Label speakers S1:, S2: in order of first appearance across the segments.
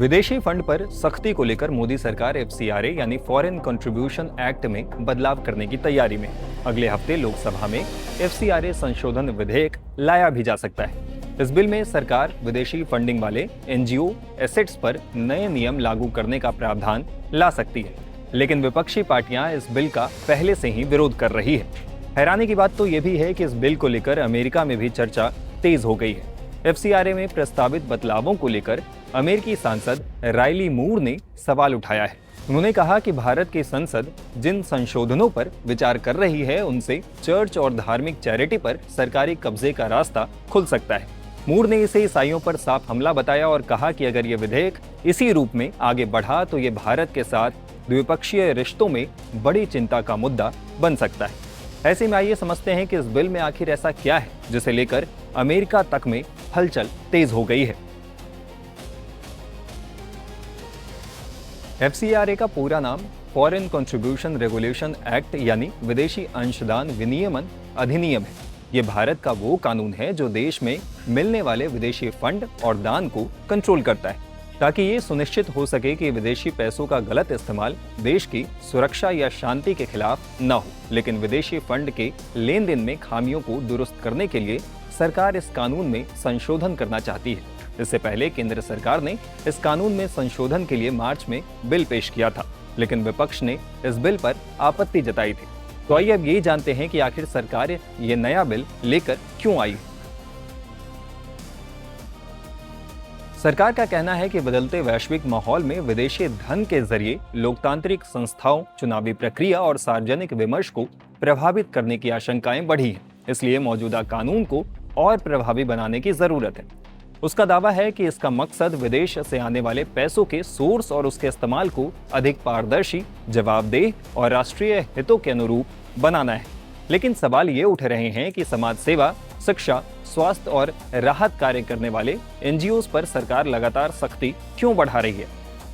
S1: विदेशी फंड पर सख्ती को लेकर मोदी सरकार एफसीआरए यानी फॉरेन कंट्रीब्यूशन एक्ट में बदलाव करने की तैयारी में। अगले हफ्ते लोकसभा में एफसीआरए संशोधन विधेयक लाया भी जा सकता है। इस बिल में सरकार विदेशी फंडिंग वाले एनजीओ एसेट्स पर नए नियम लागू करने का प्रावधान ला सकती है, लेकिन विपक्षी पार्टियां इस बिल का पहले से ही विरोध कर रही है। हैरानी की बात तो ये भी है कि इस बिल को लेकर अमेरिका में भी चर्चा तेज हो गई है। एफसीआरए में प्रस्तावित बदलावों को लेकर अमेरिकी सांसद राइली मूर ने सवाल उठाया है। उन्होंने कहा कि भारत की संसद जिन संशोधनों पर विचार कर रही है उनसे चर्च और धार्मिक चैरिटी पर सरकारी कब्जे का रास्ता खुल सकता है। मूर ने इसे ईसाइयों पर साफ हमला बताया और कहा कि अगर ये विधेयक इसी रूप में आगे बढ़ा तो ये भारत के साथ द्विपक्षीय रिश्तों में बड़ी चिंता का मुद्दा बन सकता है। ऐसे में आइए समझते हैं कि इस बिल में आखिर ऐसा क्या है जिसे लेकर अमेरिका तक में हलचल तेज हो गई है। एफसीआरए का पूरा नाम फॉरेन कंट्रीब्यूशन रेगुलेशन एक्ट यानी विदेशी अंशदान विनियमन अधिनियम है। ये भारत का वो कानून है जो देश में मिलने वाले विदेशी फंड और दान को कंट्रोल करता है, ताकि ये सुनिश्चित हो सके कि विदेशी पैसों का गलत इस्तेमाल देश की सुरक्षा या शांति के खिलाफ न हो। लेकिन विदेशी फंड के लेन देन में खामियों को दुरुस्त करने के लिए सरकार इस कानून में संशोधन करना चाहती है। इससे पहले केंद्र सरकार ने इस कानून में संशोधन के लिए मार्च में बिल पेश किया था, लेकिन विपक्ष ने इस बिल पर आपत्ति जताई थी। तो आइए अब यही जानते हैं कि आखिर सरकार ये नया बिल लेकर क्यों आई। सरकार का कहना है कि बदलते वैश्विक माहौल में विदेशी धन के जरिए लोकतांत्रिक संस्थाओं, चुनावी प्रक्रिया और सार्वजनिक विमर्श को प्रभावित करने की आशंकाएं बढ़ी हैं। इसलिए मौजूदा कानून को और प्रभावी बनाने की जरूरत है। उसका दावा है कि इसका मकसद विदेश से आने वाले पैसों के सोर्स और उसके इस्तेमाल को अधिक पारदर्शी, जवाबदेह और राष्ट्रीय हितों के अनुरूप बनाना है। लेकिन सवाल ये उठ रहे हैं कि समाज सेवा, शिक्षा, स्वास्थ्य और राहत कार्य करने वाले एनजीओज पर सरकार लगातार सख्ती क्यों बढ़ा रही है।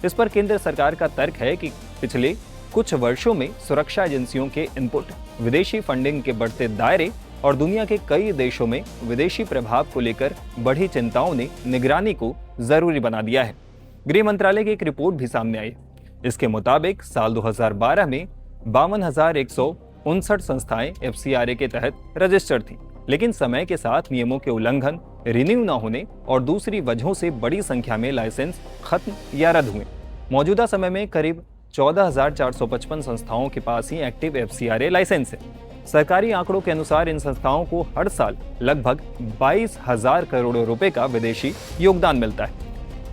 S1: इस पर केंद्र सरकार का तर्क है कि पिछले कुछ वर्षों में सुरक्षा एजेंसियों के इनपुट, विदेशी फंडिंग के बढ़ते दायरे और दुनिया के कई देशों में विदेशी प्रभाव को लेकर बढ़ी चिंताओं ने निगरानी को जरूरी बना दिया है। गृह मंत्रालय की एक रिपोर्ट भी सामने आई। इसके मुताबिक साल 2012 में 52,159 संस्थाएं एफसीआरए के तहत रजिस्टर्ड थी, लेकिन समय के साथ नियमों के उल्लंघन, रिन्यू न होने और दूसरी वजहों से बड़ी संख्या में लाइसेंस खत्म या रद्द हुए। मौजूदा समय में करीब 14,455 संस्थाओं के पास ही एक्टिव एफसीआरए लाइसेंस है। सरकारी आंकड़ों के अनुसार इन संस्थाओं को हर साल लगभग 22,000 करोड़ रुपए का विदेशी योगदान मिलता है।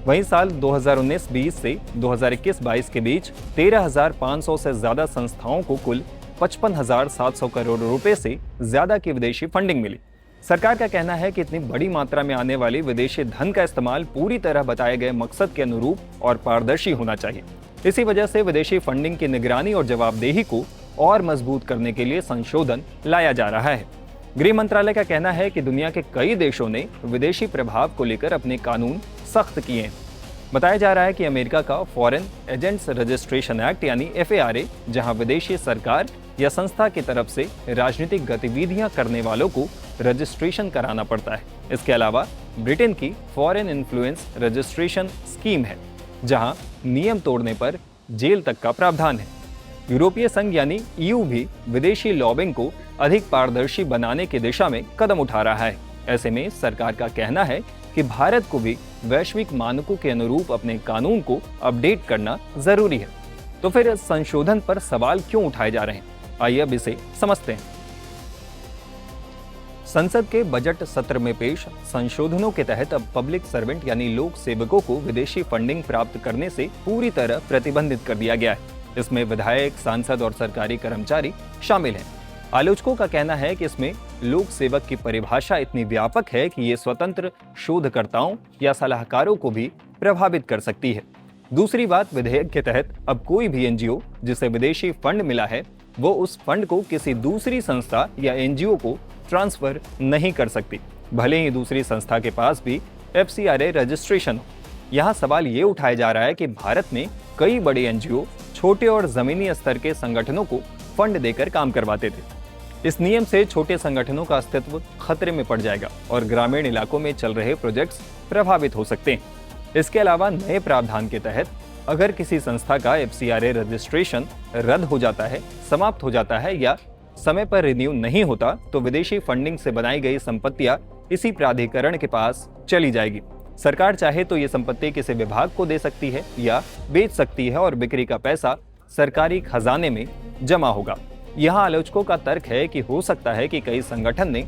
S1: वहीं साल 2019-20 से 2021-22 के बीच 13,500 से ज्यादा संस्थाओं को कुल 55,700 करोड़ रुपए से ज्यादा की विदेशी फंडिंग मिली। सरकार का कहना है कि इतनी बड़ी मात्रा में आने वाली विदेशी धन का इस्तेमाल पूरी तरह बताए गए मकसद के अनुरूप और पारदर्शी होना चाहिए। इसी वजह से विदेशी फंडिंग की निगरानी और जवाबदेही को और मजबूत करने के लिए संशोधन लाया जा रहा है। गृह मंत्रालय का कहना है कि दुनिया के कई देशों ने विदेशी प्रभाव को लेकर अपने कानून सख्त किए हैं। बताया जा रहा है कि अमेरिका का फॉरेन एजेंट्स रजिस्ट्रेशन एक्ट यानी एफएआरए, जहां विदेशी सरकार या संस्था की तरफ से राजनीतिक गतिविधियां करने वालों को रजिस्ट्रेशन कराना पड़ता है। इसके अलावा ब्रिटेन की फॉरेन इन्फ्लुएंस रजिस्ट्रेशन स्कीम है, जहां नियम तोड़ने पर जेल तक का प्रावधान है। यूरोपीय संघ यानी ईयू भी विदेशी लॉबिंग को अधिक पारदर्शी बनाने की दिशा में कदम उठा रहा है। ऐसे में सरकार का कहना है कि भारत को भी वैश्विक मानकों के अनुरूप अपने कानून को अपडेट करना जरूरी है। तो फिर इस संशोधन पर सवाल क्यों उठाए जा रहे हैं, आइए अब इसे समझते हैं। संसद के बजट सत्र में पेश संशोधनों के तहत अब पब्लिक सर्वेंट यानी लोक सेवकों को विदेशी फंडिंग प्राप्त करने से पूरी तरह प्रतिबंधित कर दिया गया है। इसमें विधायक, सांसद और सरकारी कर्मचारी शामिल हैं। आलोचकों का कहना है कि इसमें लोक सेवक की परिभाषा इतनी व्यापक है कि ये स्वतंत्र शोधकर्ताओं या सलाहकारों को भी प्रभावित कर सकती है। दूसरी बात, विधेयक के तहत अब कोई भी एनजीओ जिसे विदेशी फंड मिला है वो उस फंड को किसी दूसरी संस्था या एनजीओ को ट्रांसफर नहीं कर सकती, भले ही दूसरी संस्था के पास भी एफसीआरए रजिस्ट्रेशन हो। यहाँ सवाल ये उठाया जा रहा है कि भारत में कई बड़े एनजीओ छोटे और जमीनी स्तर के संगठनों को फंड देकर काम करवाते थे। इस नियम से छोटे संगठनों का अस्तित्व खतरे में पड़ जाएगा और ग्रामीण इलाकों में चल रहे प्रोजेक्ट्स प्रभावित हो सकते हैं। इसके अलावा नए प्रावधान के तहत अगर किसी संस्था का FCRA रजिस्ट्रेशन रद्द हो जाता है, समाप्त हो जाता है या समय पर रिन्यू नहीं होता तो विदेशी फंडिंग से बनाई गई संपत्तियां इसी प्राधिकरण के पास चली जाएगी। सरकार चाहे तो ये संपत्ति किसी विभाग को दे सकती है या बेच सकती है और बिक्री का पैसा सरकारी खजाने में जमा होगा। यहाँ आलोचकों का तर्क है कि हो सकता है कि कई संगठन ने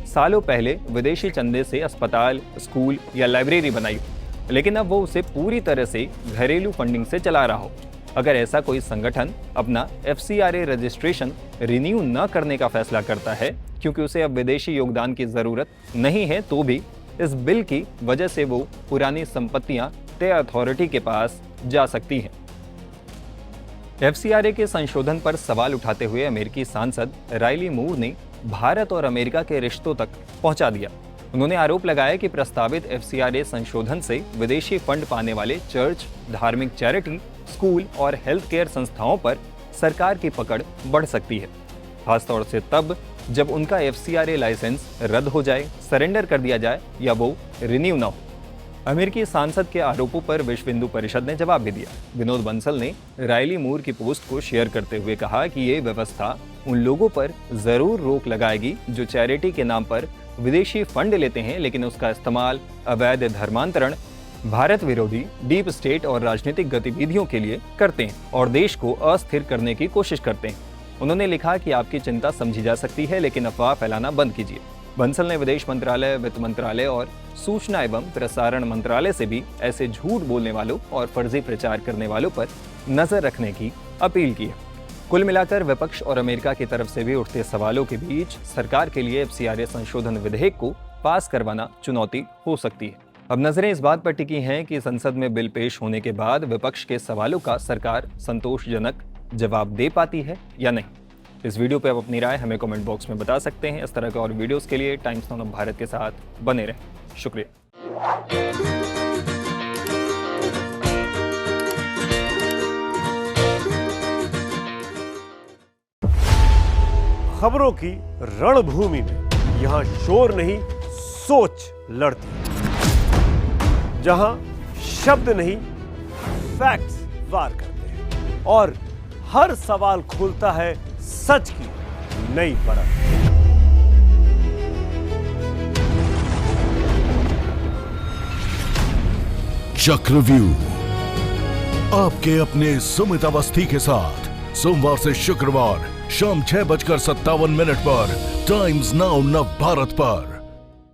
S1: सालों पहले विदेशी चंदे से अस्पताल, स्कूल या लाइब्रेरी बनाई, लेकिन अब वो उसे पूरी तरह से घरेलू फंडिंग से चला रहा हो। अगर ऐसा कोई संगठन अपना FCRA रजिस्ट्रेशन रिन्यू न करने का फैसला करता है क्योंकि उसे अब विदेशी योगदान की जरूरत नहीं है, तो भी इस बिल की वजह से वो पुरानी संपत्तियां तय अथॉरिटी के पास जा सकती हैं। FCRA के संशोधन पर सवाल उठाते हुए अमेरिकी सांसद राइली मूर ने भारत और अमेरिका के रिश्तों तक पहुंचा दिया। उन्होंने आरोप लगाया कि प्रस्तावित FCRA संशोधन से विदेशी फंड पाने वाले चर्च, धार्मिक चैरिटी, स्कूल और हेल्थ केयर संस्थाओं पर सरकार की पकड़ बढ़ सकती है, खासतौर से तब जब उनका FCRA लाइसेंस रद्द हो जाए, सरेंडर कर दिया जाए या वो रिन्यू न हो। अमेरिकी सांसद के आरोपों पर विश्व हिंदू परिषद ने जवाब भी दिया। विनोद बंसल ने राइली मूर की पोस्ट को शेयर करते हुए कहा कि ये व्यवस्था उन लोगों पर जरूर रोक लगाएगी जो चैरिटी के नाम पर विदेशी फंड लेते हैं, लेकिन उसका इस्तेमाल अवैध धर्मांतरण, भारत विरोधी, डीप स्टेट और राजनीतिक गतिविधियों के लिए करते हैं और देश को अस्थिर करने की कोशिश करते हैं। उन्होंने लिखा कि आपकी चिंता समझी जा सकती है, लेकिन अफवाह फैलाना बंद कीजिए। बंसल ने विदेश मंत्रालय, वित्त मंत्रालय और सूचना एवं प्रसारण मंत्रालय से भी ऐसे झूठ बोलने वालों और फर्जी प्रचार करने वालों पर नजर रखने की अपील की है। कुल मिलाकर विपक्ष और अमेरिका की तरफ से भी उठते सवालों के बीच सरकार के लिए FCRA संशोधन विधेयक को पास करवाना चुनौती हो सकती है। अब नजरें इस बात पर टिकी हैं कि संसद में बिल पेश होने के बाद विपक्ष के सवालों का सरकार संतोषजनक जवाब दे पाती है या नहीं। इस वीडियो पे आप अपनी राय हमें कमेंट बॉक्स में बता सकते हैं। इस तरह के और वीडियोस के लिए टाइम्स नाउ ऑफ भारत के साथ बने रहें। शुक्रिया।
S2: खबरों की रणभूमि में यहां शोर नहीं, सोच लड़ती है। जहां शब्द नहीं, फैक्ट्स वार करते हैं और हर सवाल खोलता है सच की नई परत।
S3: चक्रव्यूह आपके अपने सुमित अवस्थी के साथ सोमवार से शुक्रवार शाम 6:57 पर टाइम्स नाउ नव भारत पर।